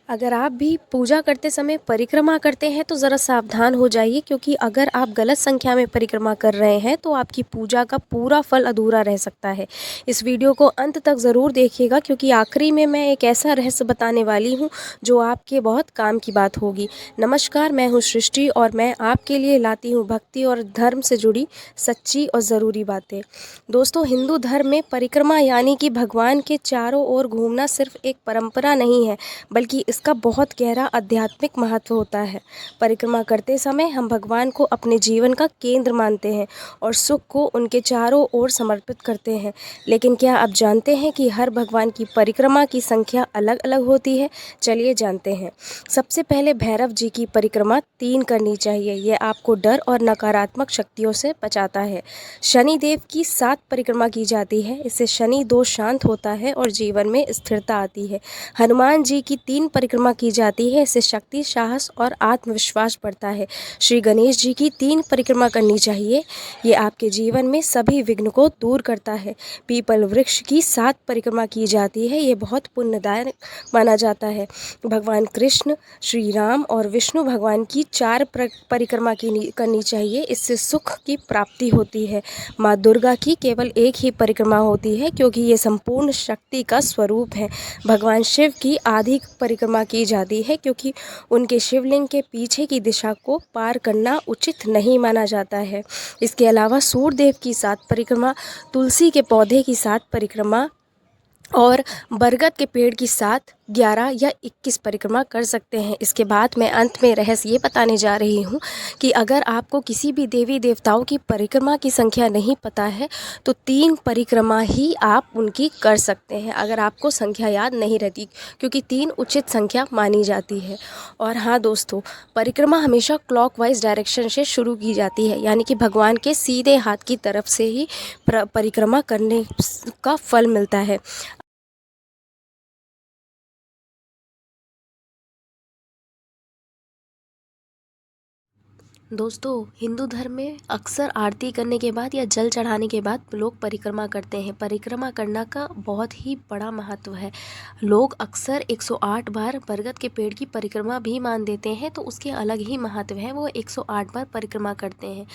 अगर आप भी पूजा करते समय परिक्रमा करते हैं तो ज़रा सावधान हो जाइए, क्योंकि अगर आप गलत संख्या में परिक्रमा कर रहे हैं तो आपकी पूजा का पूरा फल अधूरा रह सकता है। इस वीडियो को अंत तक ज़रूर देखिएगा, क्योंकि आखिरी में मैं एक ऐसा रहस्य बताने वाली हूँ जो आपके बहुत काम की बात होगी। नमस्कार, मैं हूँ सृष्टि और मैं आपके लिए लाती हूँ भक्ति और धर्म से जुड़ी सच्ची और ज़रूरी बातें। दोस्तों, हिंदू धर्म में परिक्रमा यानी कि भगवान के चारों ओर घूमना सिर्फ एक परंपरा नहीं है, बल्कि इसका बहुत गहरा आध्यात्मिक महत्व होता है। परिक्रमा करते समय हम भगवान को अपने जीवन का केंद्र मानते हैं और सुख को उनके चारों ओर समर्पित करते हैं। लेकिन क्या आप जानते हैं कि हर भगवान की परिक्रमा की संख्या अलग अलग होती है? चलिए जानते हैं। सबसे पहले भैरव जी की परिक्रमा 3 करनी चाहिए। यह आपको डर और नकारात्मक शक्तियों से बचाता है। शनि देव की 7 परिक्रमा की जाती है। इससे शनि दोष शांत होता है और जीवन में स्थिरता आती है। हनुमान जी की 3 परिक्रमा की जाती है। इससे शक्ति, साहस और आत्मविश्वास बढ़ता है। श्री गणेश जी की 3 परिक्रमा करनी चाहिए। ये आपके जीवन में सभी विघ्न को दूर करता है। पीपल वृक्ष की 7 परिक्रमा की जाती है। ये बहुत पुण्यदायक माना जाता है। भगवान कृष्ण, श्री राम और विष्णु भगवान की 4 परिक्रमा करनी चाहिए। इससे सुख की प्राप्ति होती है। माँ दुर्गा की केवल एक ही परिक्रमा होती है, क्योंकि ये संपूर्ण शक्ति का स्वरूप है। भगवान शिव की आधी परिक्रमा की जाती है, क्योंकि उनके शिवलिंग के पीछे की दिशा को पार करना उचित नहीं माना जाता है। इसके अलावा सूर्यदेव की 7 परिक्रमा, तुलसी के पौधे की 7 परिक्रमा और बरगद के पेड़ की 7, 11 या 21 परिक्रमा कर सकते हैं। इसके बाद मैं अंत में रहस्य ये बताने जा रही हूँ कि अगर आपको किसी भी देवी देवताओं की परिक्रमा की संख्या नहीं पता है तो 3 परिक्रमा ही आप उनकी कर सकते हैं, अगर आपको संख्या याद नहीं रहती, क्योंकि 3 उचित संख्या मानी जाती है। और हाँ दोस्तों, परिक्रमा हमेशा क्लॉकवाइज डायरेक्शन से शुरू की जाती है, यानी कि भगवान के सीधे हाथ की तरफ से ही परिक्रमा करने का फल मिलता है। दोस्तों, हिंदू धर्म में अक्सर आरती करने के बाद या जल चढ़ाने के बाद लोग परिक्रमा करते हैं। परिक्रमा करना का बहुत ही बड़ा महत्व है। लोग अक्सर 108 बार बरगद के पेड़ की परिक्रमा भी मान देते हैं, तो उसके अलग ही महत्व है। वो 108 बार परिक्रमा करते हैं।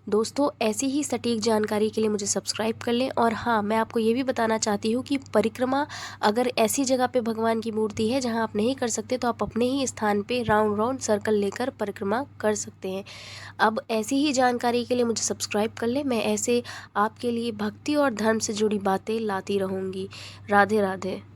दोस्तों, ऐसी ही सटीक जानकारी के लिए मुझे सब्सक्राइब कर लें। और हाँ, मैं आपको ये भी बताना चाहती हूँ कि परिक्रमा अगर ऐसी जगह पे भगवान की मूर्ति है जहाँ आप नहीं कर सकते, तो आप अपने ही स्थान पे राउंड राउंड सर्कल लेकर परिक्रमा कर सकते हैं। अब ऐसी ही जानकारी के लिए मुझे सब्सक्राइब कर लें। मैं ऐसे आपके लिए भक्ति और धर्म से जुड़ी बातें लाती रहूँगी। राधे राधे।